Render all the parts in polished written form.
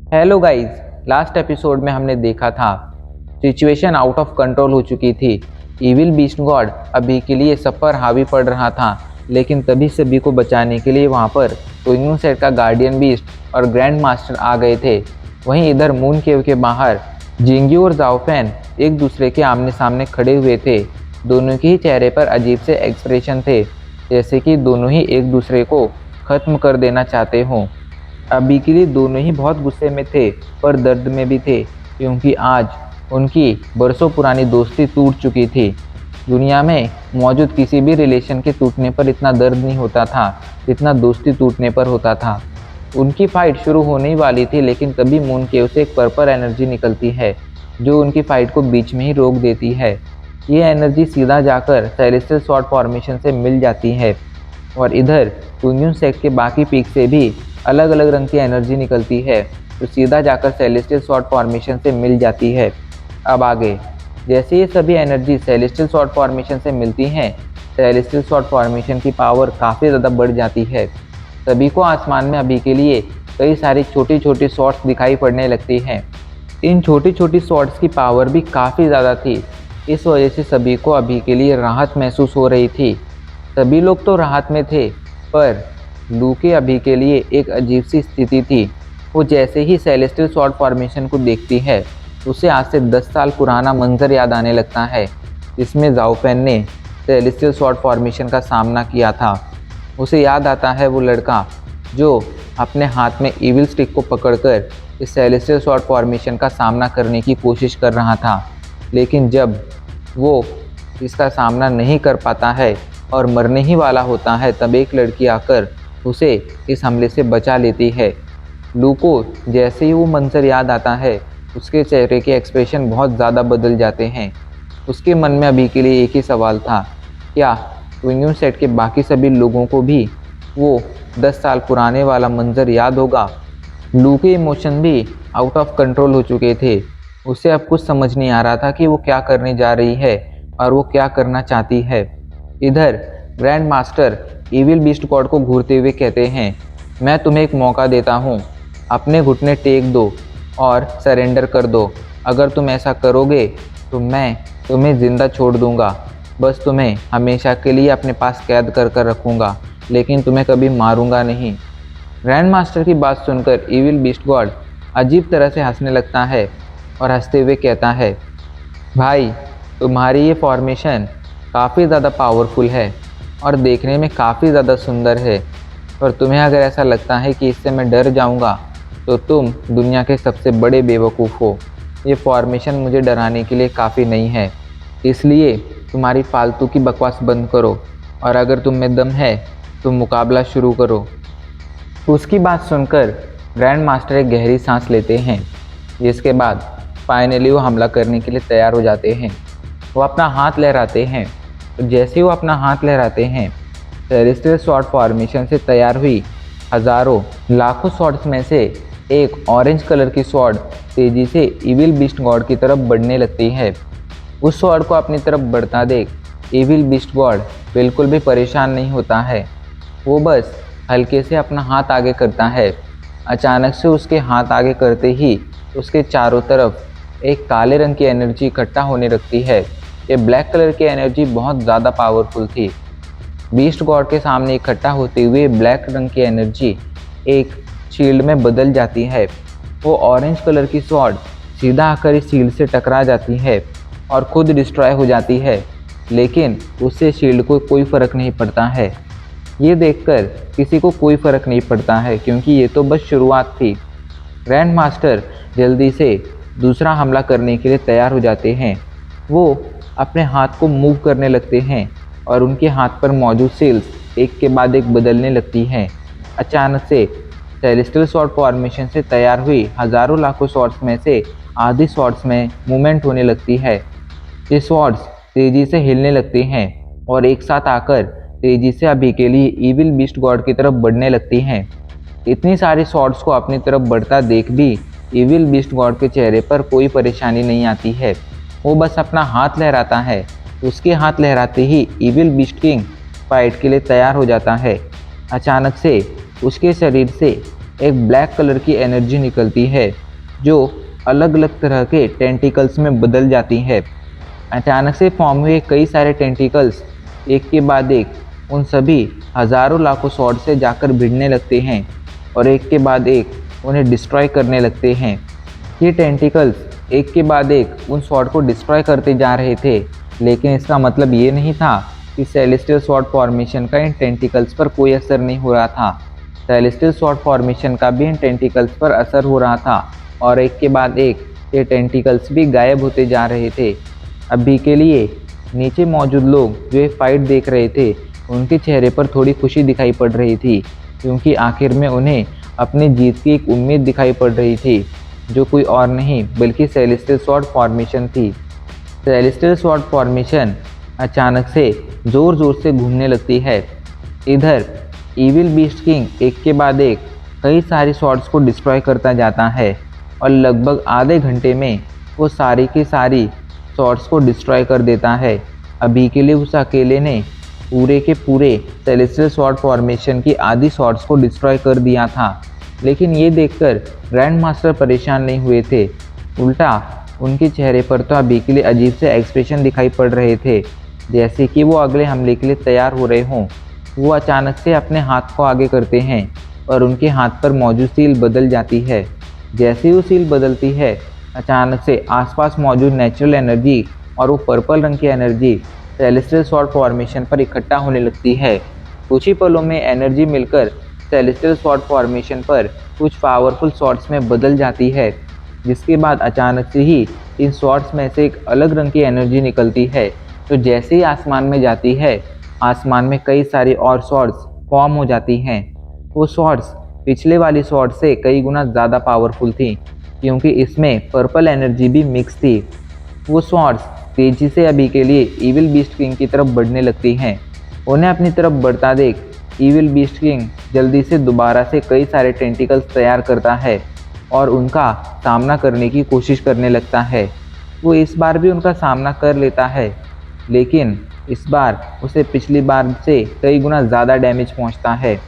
Hello guys. Last episode में हमने देखा था सिचुएशन आउट ऑफ कंट्रोल हो चुकी थी। इविल बीस्ट गॉड अभी के लिए सब पर हावी पड़ रहा था, लेकिन तभी सभी को बचाने के लिए वहां पर टोइंग सेट का गार्डियन बीस्ट और ग्रैंड मास्टर आ गए थे। वहीं इधर मून केव के बाहर जिंग्यू और जाओफेन एक दूसरे के आमने सामने खड़े हुए थे। दोनों के ही चेहरे पर अजीब से एक्सप्रेशन थे, जैसे कि दोनों ही एक दूसरे को खत्म कर देना चाहते हों। अभी के लिए दोनों ही बहुत गुस्से में थे, पर दर्द में भी थे, क्योंकि आज उनकी बरसों पुरानी दोस्ती टूट चुकी थी। दुनिया में मौजूद किसी भी रिलेशन के टूटने पर इतना दर्द नहीं होता था जितना दोस्ती टूटने पर होता था। उनकी फाइट शुरू होने ही वाली थी, लेकिन तभी मून केव से एक पर्पल एनर्जी निकलती है जो उनकी फाइट को बीच में ही रोक देती है। ये एनर्जी सीधा जाकर सेलेस्टियल स्वॉर्ड फॉर्मेशन से मिल जाती है और इधर टुंजुन सेक्ट के बाकी पीक से भी अलग अलग रंग की एनर्जी निकलती है जो सीधा जाकर सेलेस्टियल स्वॉर्ड फॉर्मेशन से मिल जाती है। अब आगे जैसे ये सभी एनर्जी सेलेस्टियल स्वॉर्ड फॉर्मेशन से मिलती हैं, सेलेस्टियल स्वॉर्ड फॉर्मेशन की पावर काफ़ी ज़्यादा बढ़ जाती है। सभी को आसमान में अभी के लिए कई सारी छोटी छोटी स्वॉर्ड्स दिखाई पड़ने लगती हैं। इन छोटी छोटी स्वॉर्ड्स की पावर भी काफ़ी ज़्यादा थी, इस वजह से सभी को अभी के लिए राहत महसूस हो रही थी। सभी लोग तो राहत में थे, पर लू के अभी के लिए एक अजीब सी स्थिति थी। वो जैसे ही सेलेस्टियल स्वॉर्ड फॉर्मेशन को देखती है, उसे आज से 10 साल पुराना मंजर याद आने लगता है, जिसमें जाओफेन ने सेलेस्टियल स्वॉर्ड फॉर्मेशन का सामना किया था। उसे याद आता है वो लड़का जो अपने हाथ में इविल स्टिक को पकड़कर इस सेलेस्टियल स्वॉर्ड फॉर्मेशन का सामना करने की कोशिश कर रहा था, लेकिन जब वो इसका सामना नहीं कर पाता है और मरने ही वाला होता है, तब एक लड़की आकर उसे इस हमले से बचा लेती है। लू को जैसे ही वो मंजर याद आता है, उसके चेहरे के एक्सप्रेशन बहुत ज़्यादा बदल जाते हैं। उसके मन में अभी के लिए एक ही सवाल था, क्या टुंजुन सेट के बाकी सभी लोगों को भी वो 10 साल पुराने वाला मंजर याद होगा। लू के इमोशन भी आउट ऑफ कंट्रोल हो चुके थे। उसे अब कुछ समझ नहीं आ रहा था कि वो क्या करने जा रही है और वो क्या करना चाहती है। इधर grand master evil beast God को घूरते हुए कहते हैं, मैं तुम्हें एक मौका देता हूँ, अपने घुटने टेक दो और सरेंडर कर दो। अगर तुम ऐसा करोगे तो मैं तुम्हें ज़िंदा छोड़ दूँगा, बस तुम्हें हमेशा के लिए अपने पास कैद कर कर रखूँगा, लेकिन तुम्हें कभी मारूँगा नहीं। ग्रैंड मास्टर की बात सुनकर इविल बीस्ट गॉड अजीब तरह से हंसने लगता है और हंसते हुए कहता है, भाई तुम्हारी ये फॉर्मेशन काफ़ी ज़्यादा पावरफुल है और देखने में काफ़ी ज़्यादा सुंदर है, और तुम्हें अगर ऐसा लगता है कि इससे मैं डर जाऊंगा तो तुम दुनिया के सबसे बड़े बेवकूफ़ हो। ये फॉर्मेशन मुझे डराने के लिए काफ़ी नहीं है, इसलिए तुम्हारी फालतू की बकवास बंद करो और अगर तुम में दम है तो मुकाबला शुरू करो। उसकी बात सुनकर ग्रैंड मास्टर एक गहरी सांस लेते हैं, जिसके बाद फाइनली वो हमला करने के लिए तैयार हो जाते हैं। वो अपना हाथ लहराते हैं, तो जैसे ही वो अपना हाथ लहराते हैं, सेलेस्टियल स्वॉर्ड फॉर्मेशन से तैयार हुई हज़ारों लाखों स्वॉर्ड्स में से एक ऑरेंज कलर की स्वॉर्ड तेज़ी से इविल बीस्ट गॉड की तरफ बढ़ने लगती है। उस स्वॉर्ड को अपनी तरफ बढ़ता देख इविल बीस्ट गॉड बिल्कुल भी परेशान नहीं होता है। वो बस हल्के से अपना हाथ आगे करता है। अचानक से उसके हाथ आगे करते ही उसके चारों तरफ एक काले रंग की एनर्जी इकट्ठा होने लगती है। ये ब्लैक कलर की एनर्जी बहुत ज़्यादा पावरफुल थी। बीस्ट गॉड के सामने इकट्ठा होते हुए ब्लैक रंग की एनर्जी एक शील्ड में बदल जाती है। वो ऑरेंज कलर की स्वॉर्ड सीधा आकर इस शील्ड से टकरा जाती है और खुद डिस्ट्रॉय हो जाती है, लेकिन उससे शील्ड को कोई फ़र्क नहीं पड़ता है। ये देखकर किसी को कोई फ़र्क नहीं पड़ता है, क्योंकि ये तो बस शुरुआत थी। ग्रैंड मास्टर जल्दी से दूसरा हमला करने के लिए तैयार हो जाते हैं। वो अपने हाथ को मूव करने लगते हैं और उनके हाथ पर मौजूद सेल्स एक के बाद एक बदलने लगती हैं। अचानक से सेलेस्टियल स्वॉर्ड फॉर्मेशन से तैयार हुई हज़ारों लाखों स्वॉर्ड्स में से आधी स्वॉर्ड्स में मूवमेंट होने लगती है। ये स्वॉर्ड्स तेज़ी से हिलने लगती हैं और एक साथ आकर तेज़ी से अभी के लिए इविल बीस्ट गॉड की तरफ बढ़ने लगती हैं। इतनी सारी स्वॉर्ड्स को अपनी तरफ बढ़ता देख भी इविल बीस्ट गॉड के चेहरे पर कोई परेशानी नहीं आती है। वो बस अपना हाथ लहराता है। उसके हाथ लहराते ही इविल बीस्ट किंग फाइट के लिए तैयार हो जाता है। अचानक से उसके शरीर से एक ब्लैक कलर की एनर्जी निकलती है जो अलग अलग तरह के टेंटिकल्स में बदल जाती है। अचानक से फॉर्म हुए कई सारे टेंटिकल्स एक के बाद एक उन सभी हजारों लाखों स्वॉर्ड से जाकर भिड़ने लगते हैं और एक के बाद एक उन्हें डिस्ट्रॉय करने लगते हैं। ये टेंटिकल्स एक के बाद एक उन स्वॉर्ड को डिस्ट्रॉय करते जा रहे थे, लेकिन इसका मतलब ये नहीं था कि सेलेस्टियल स्वॉर्ड फॉर्मेशन का इन टेंटिकल्स पर कोई असर नहीं हो रहा था। सेलेस्टियल स्वॉर्ड फॉर्मेशन का भी इन टेंटिकल्स पर असर हो रहा था और एक के बाद एक ये टेंटिकल्स भी गायब होते जा रहे थे। अभी के लिए नीचे मौजूद लोग जो ये फाइट देख रहे थे, उनके चेहरे पर थोड़ी खुशी दिखाई पड़ रही थी, क्योंकि आखिर में उन्हें अपनी जीत की एक उम्मीद दिखाई पड़ रही थी, जो कोई और नहीं बल्कि सेलेस्टियल स्वॉर्ड फॉर्मेशन थी। सेलेस्टियल स्वॉर्ड फॉर्मेशन अचानक से ज़ोर ज़ोर से घूमने लगती है। इधर ईविल बीस्ट किंग एक के बाद एक कई सारी स्वॉर्ड्स को डिस्ट्रॉय करता जाता है और लगभग आधे घंटे में वो सारी की सारी स्वॉर्ड्स को डिस्ट्रॉय कर देता है। अभी के लिए उस अकेले ने पूरे के पूरे सेलेस्टियल स्वॉर्ड फॉर्मेशन की आधी स्वॉर्ड्स को डिस्ट्रॉय कर दिया था। लेकिन ये देखकर ग्रैंड मास्टर परेशान नहीं हुए थे, उल्टा उनके चेहरे पर तो अभी के लिए अजीब से एक्सप्रेशन दिखाई पड़ रहे थे, जैसे कि वो अगले हमले के लिए तैयार हो रहे हों। वो अचानक से अपने हाथ को आगे करते हैं और उनके हाथ पर मौजूद सील बदल जाती है। जैसे ही वो सील बदलती है, अचानक से आसपास मौजूद नेचुरल एनर्जी और वो पर्पल रंग की एनर्जी सेलेस्टियल स्वॉर्ड फॉर्मेशन पर इकट्ठा होने लगती है। कुछ ही पलों में एनर्जी मिलकर सेलेस्टियल स्वॉर्ड फॉर्मेशन पर कुछ पावरफुल स्वॉर्ड्स में बदल जाती है, जिसके बाद अचानक से ही इन स्वॉर्ड्स में से एक अलग रंग की एनर्जी निकलती है, तो जैसे ही आसमान में जाती है, आसमान में कई सारी और स्वॉर्ड्स फॉर्म हो जाती हैं। वो स्वॉर्ड्स पिछले वाली स्वॉर्ड से कई गुना ज़्यादा पावरफुल थी, क्योंकि इसमें पर्पल एनर्जी भी मिक्स थी। वो स्वॉर्ड्स तेजी से अभी के लिए ईविल बीस्ट किंग की तरफ बढ़ने लगती हैं। उन्हें अपनी तरफ बढ़ता देख ईविल बीस्ट किंग जल्दी से दोबारा से कई सारे टेंटिकल्स तैयार करता है और उनका सामना करने की कोशिश करने लगता है। वो इस बार भी उनका सामना कर लेता है, लेकिन इस बार उसे पिछली बार से कई गुना ज़्यादा डैमेज पहुंचता है।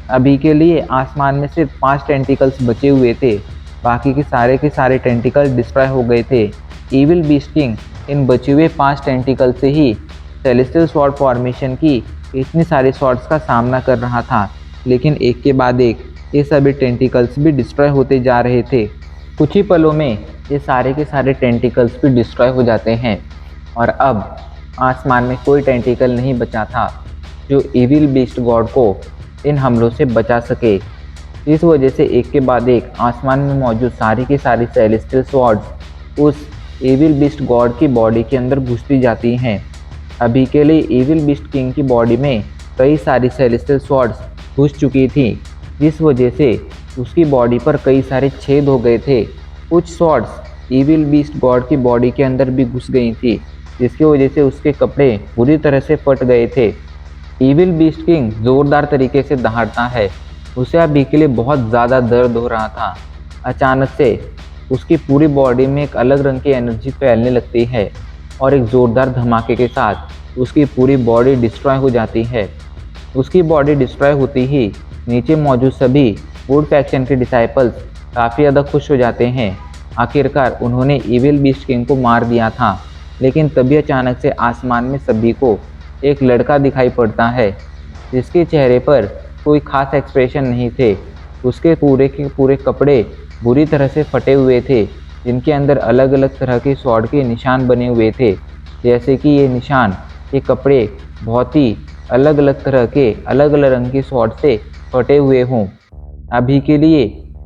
अभी के लिए आसमान में सिर्फ 5 टेंटिकल्स बचे हुए थे, बाकी के सारे टेंटिकल्स डिस्ट्रॉय हो गए थे। ईविल बीस्ट किंग इन बचे हुए 5 टेंटिकल से ही सेलेस्टियल स्वॉर्ड फॉर्मेशन की इतनी सारे स्वॉर्ड्स का सामना कर रहा था, लेकिन एक के बाद एक ये सभी टेंटिकल्स भी डिस्ट्रॉय होते जा रहे थे। कुछ ही पलों में ये सारे के सारे टेंटिकल्स भी डिस्ट्रॉय हो जाते हैं और अब आसमान में कोई टेंटिकल नहीं बचा था जो ईविल बीस्ट गॉड को इन हमलों से बचा सके। इस वजह से एक के बाद एक आसमान में मौजूद सारी की सारी सेलेस्टियल स्वॉर्ड्स उस ईविल बीस्ट गॉड की बॉडी के अंदर घुसती जाती हैं। अभी के लिए ईविल बीस्ट किंग की बॉडी में कई सारी सेलेस्टियल स्वॉर्ड्स घुस चुकी थी, जिस वजह से उसकी बॉडी पर कई सारे छेद हो गए थे। कुछ स्वॉर्ड्स ईविल बीस्ट गॉड की बॉडी के अंदर भी घुस गई थी, जिसकी वजह से उसके कपड़े बुरी तरह से फट गए थे। ईविल बीस्ट किंग ज़ोरदार तरीके से दहाड़ता है। उसे अभी के लिए बहुत ज़्यादा दर्द हो रहा था। अचानक से उसकी पूरी बॉडी में एक अलग रंग की एनर्जी फैलने लगती है और एक ज़ोरदार धमाके के साथ उसकी पूरी बॉडी डिस्ट्रॉय हो जाती है। उसकी बॉडी डिस्ट्रॉय होती ही नीचे मौजूद सभी वुड फैक्शन के डिसाइपल्स काफ़ी ज़्यादा खुश हो जाते हैं। आखिरकार उन्होंने ईविल बीस्ट किंग को मार दिया था। लेकिन तभी अचानक से आसमान में सभी को एक लड़का दिखाई पड़ता है, जिसके चेहरे पर कोई खास एक्सप्रेशन नहीं थे। उसके पूरे के पूरे कपड़े बुरी तरह से फटे हुए थे, जिनके अंदर अलग अलग तरह के स्वॉर्ड के निशान बने हुए थे, जैसे कि ये निशान ये कपड़े बहुत ही अलग अलग तरह के अलग अलग रंग के स्वॉर्ड से फटे हुए हों। अभी के लिए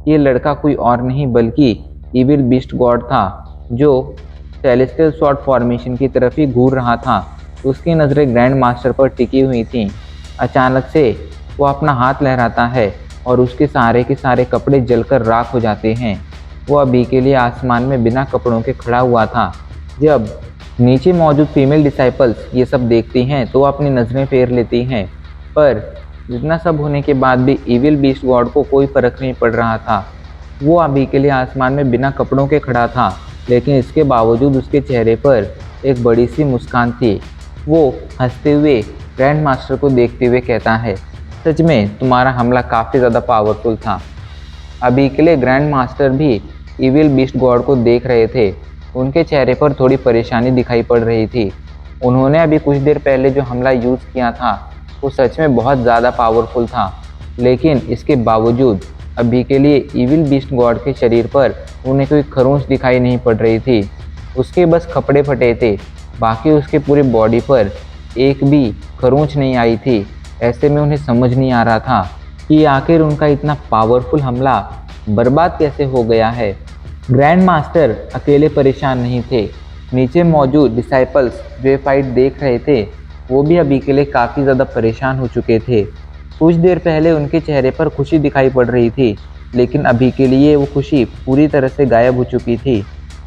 ये लड़का कोई और नहीं बल्कि ईविल बीस्ट गॉड था, जो सेलेस्टियल स्वॉर्ड फॉर्मेशन की तरफ ही घूर रहा था। उसकी नज़रें ग्रैंड मास्टर पर टिकी हुई थीं। अचानक से वो अपना हाथ लहराता है और उसके सारे के सारे कपड़े जलकर राख हो जाते हैं। वो अभी के लिए आसमान में बिना कपड़ों के खड़ा हुआ था। जब नीचे मौजूद फीमेल डिसाइपल्स ये सब देखती हैं तो अपनी नज़रें फेर लेती हैं, पर इतना सब होने के बाद भी ईविल बीस्ट गॉड को कोई फ़र्क नहीं पड़ रहा था। वो अभी के लिए आसमान में बिना कपड़ों के खड़ा था, लेकिन इसके बावजूद उसके चेहरे पर एक बड़ी सी मुस्कान थी। वो हंसते हुए ग्रैंड मास्टर को देखते हुए कहता है, सच में तुम्हारा हमला काफ़ी ज़्यादा पावरफुल था। अभी के लिए ग्रैंड मास्टर भी इविल बीस्ट गॉड को देख रहे थे। उनके चेहरे पर थोड़ी परेशानी दिखाई पड़ रही थी। उन्होंने अभी कुछ देर पहले जो हमला यूज़ किया था वो सच में बहुत ज़्यादा पावरफुल था, लेकिन इसके बावजूद अभी के लिए इविल बीस्ट गॉड के शरीर पर उन्हें कोई खरोंच दिखाई नहीं पड़ रही थी। उसके बस कपड़े फटे थे, बाकी उसके पूरे बॉडी पर एक भी खरोंच नहीं आई थी। ऐसे में उन्हें समझ नहीं आ रहा था कि आखिर उनका इतना पावरफुल हमला बर्बाद कैसे हो गया है। ग्रैंड मास्टर अकेले परेशान नहीं थे। नीचे मौजूद डिसाइपल्स जो ये फाइट देख रहे थे वो भी अभी के लिए काफ़ी ज़्यादा परेशान हो चुके थे। कुछ देर पहले उनके चेहरे पर खुशी दिखाई पड़ रही थी, लेकिन अभी के लिए वो खुशी पूरी तरह से गायब हो चुकी थी।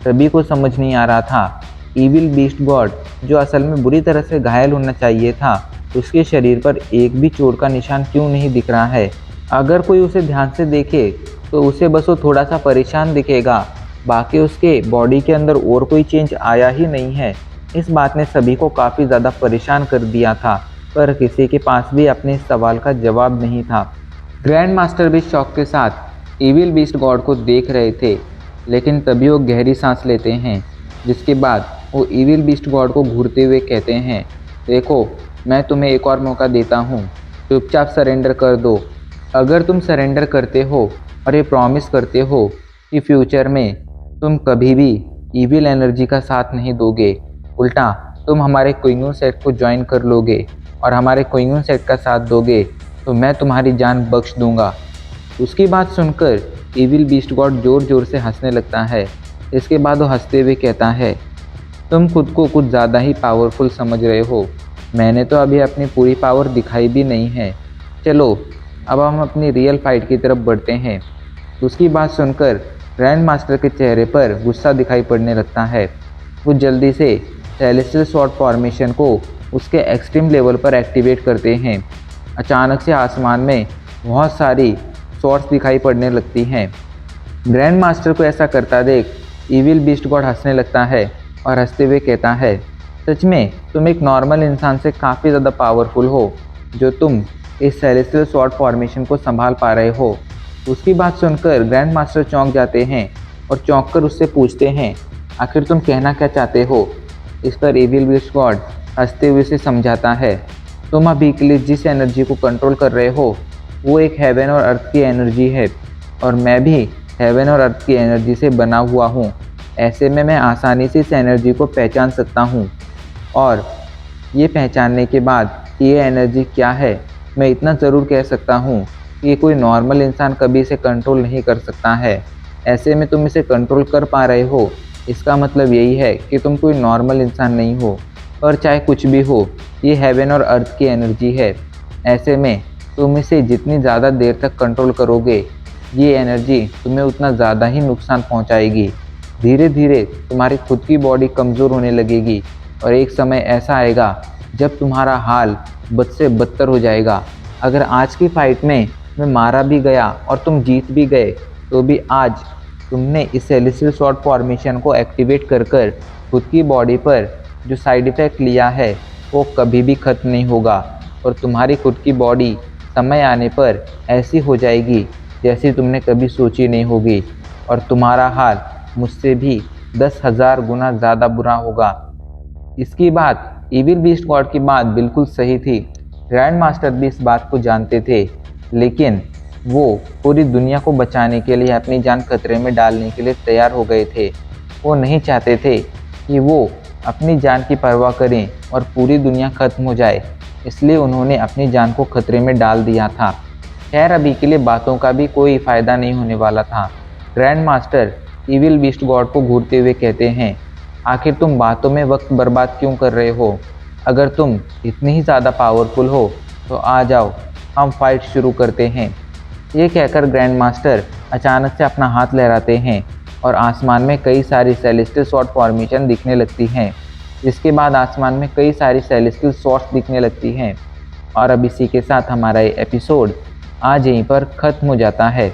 सभी को समझ नहीं आ रहा था इविल बीस्ट गॉड जो असल में बुरी तरह से घायल होना चाहिए था, उसके शरीर पर एक भी चोट का निशान क्यों नहीं दिख रहा है। अगर कोई उसे ध्यान से देखे तो उसे बस वो थोड़ा सा परेशान दिखेगा, बाकी उसके बॉडी के अंदर और कोई चेंज आया ही नहीं है। इस बात ने सभी को काफ़ी ज़्यादा परेशान कर दिया था, पर किसी के पास भी अपने इस सवाल का जवाब नहीं था। ग्रैंड मास्टर भी शौक के साथ इविल बीस्ट गॉड को देख रहे थे, लेकिन तभी वो गहरी सांस लेते हैं, जिसके बाद वो इविल बीस्ट गॉड को घूरते हुए कहते हैं, देखो मैं तुम्हें एक और मौका देता हूँ, चुपचाप सरेंडर कर दो। अगर तुम सरेंडर करते हो और ये प्रॉमिस करते हो कि फ्यूचर में तुम कभी भी इविल एनर्जी का साथ नहीं दोगे, उल्टा तुम हमारे क्विंगन सेट को ज्वाइन कर लोगे और हमारे क्विंगन सेट का साथ दोगे, तो मैं तुम्हारी जान बख्श दूंगा। उसकी बात सुनकर इविल बीस्ट गॉड ज़ोर ज़ोर से हंसने लगता है। इसके बाद वो हंसते हुए कहता है, तुम खुद को कुछ ज़्यादा ही पावरफुल समझ रहे हो। मैंने तो अभी अपनी पूरी पावर दिखाई भी नहीं है। चलो अब हम अपनी रियल फाइट की तरफ बढ़ते हैं। उसकी बात सुनकर ग्रैंड मास्टर के चेहरे पर गुस्सा दिखाई पड़ने लगता है। वो जल्दी से सेलेस्टियल स्वॉर्ड फॉर्मेशन को उसके एक्सट्रीम लेवल पर एक्टिवेट करते हैं। अचानक से आसमान में बहुत सारी स्वॉर्ड्स दिखाई पड़ने लगती हैं। ग्रैंड मास्टर को ऐसा करता देख इविल बीस्ट गॉड हंसने लगता है और हंसते हुए कहता है, सच में तुम एक नॉर्मल इंसान से काफ़ी ज़्यादा पावरफुल हो, जो तुम इस सेलेस्टियल स्वॉर्ड फॉर्मेशन को संभाल पा रहे हो। उसकी बात सुनकर ग्रैंड मास्टर चौंक जाते हैं और चौंक कर उससे पूछते हैं, आखिर तुम कहना क्या चाहते हो। इस पर इविल बीस्ट गॉड हंसते हुए उसे समझाता है, तुम अभी के लिए जिस एनर्जी को कंट्रोल कर रहे हो वो एक हेवन और अर्थ की एनर्जी है, और मैं भी हेवन और अर्थ की एनर्जी से बना हुआ हूँ। ऐसे में मैं आसानी से इस एनर्जी को पहचान सकता हूँ, और ये पहचानने के बाद ये एनर्जी क्या है, मैं इतना ज़रूर कह सकता हूँ कि कोई नॉर्मल इंसान कभी इसे कंट्रोल नहीं कर सकता है। ऐसे में तुम इसे कंट्रोल कर पा रहे हो, इसका मतलब यही है कि तुम कोई नॉर्मल इंसान नहीं हो, और चाहे कुछ भी हो, ये हेवन और अर्थ की एनर्जी है। ऐसे में तुम इसे जितनी ज़्यादा देर तक कंट्रोल करोगे, ये एनर्जी तुम्हें उतना ज़्यादा ही नुकसान पहुँचाएगी। धीरे धीरे तुम्हारी खुद की बॉडी कमज़ोर होने लगेगी, और एक समय ऐसा आएगा जब तुम्हारा हाल बद से बदतर हो जाएगा। अगर आज की फ़ाइट में मैं मारा भी गया और तुम जीत भी गए, तो भी आज तुमने इस सेलेस्टियल स्वॉर्ड फॉर्मेशन को एक्टिवेट कर कर खुद की बॉडी पर जो साइड इफ़ेक्ट लिया है वो कभी भी ख़त्म नहीं होगा, और तुम्हारी खुद की बॉडी समय आने पर ऐसी हो जाएगी जैसी तुमने कभी सोची नहीं होगी, और तुम्हारा हाल मुझसे भी 10,000 गुना ज़्यादा बुरा होगा। इसकी बात इविल बीस्ट गॉड की बात बिल्कुल सही थी। ग्रैंड मास्टर भी इस बात को जानते थे, लेकिन वो पूरी दुनिया को बचाने के लिए अपनी जान खतरे में डालने के लिए तैयार हो गए थे। वो नहीं चाहते थे कि वो अपनी जान की परवाह करें और पूरी दुनिया ख़त्म हो जाए, इसलिए उन्होंने अपनी जान को खतरे में डाल दिया था। खैर अभी के लिए बातों का भी कोई फ़ायदा नहीं होने वाला था। Grand master evil beast God को घूरते हुए कहते हैं, आखिर तुम बातों में वक्त बर्बाद क्यों कर रहे हो। अगर तुम इतनी ही ज़्यादा पावरफुल हो तो आ जाओ, हम फाइट शुरू करते हैं। ये कहकर ग्रैंड मास्टर अचानक से अपना हाथ लहराते हैं और आसमान में कई सारी सेलेस्टियल स्वॉर्ड फॉर्मेशन दिखने लगती हैं। इसके बाद आसमान में कई सारी सेलेस्टियल स्वॉर्ड्स दिखने लगती हैं, और अब इसी के साथ हमारा ये एपिसोड आज यहीं पर ख़त्म हो जाता है।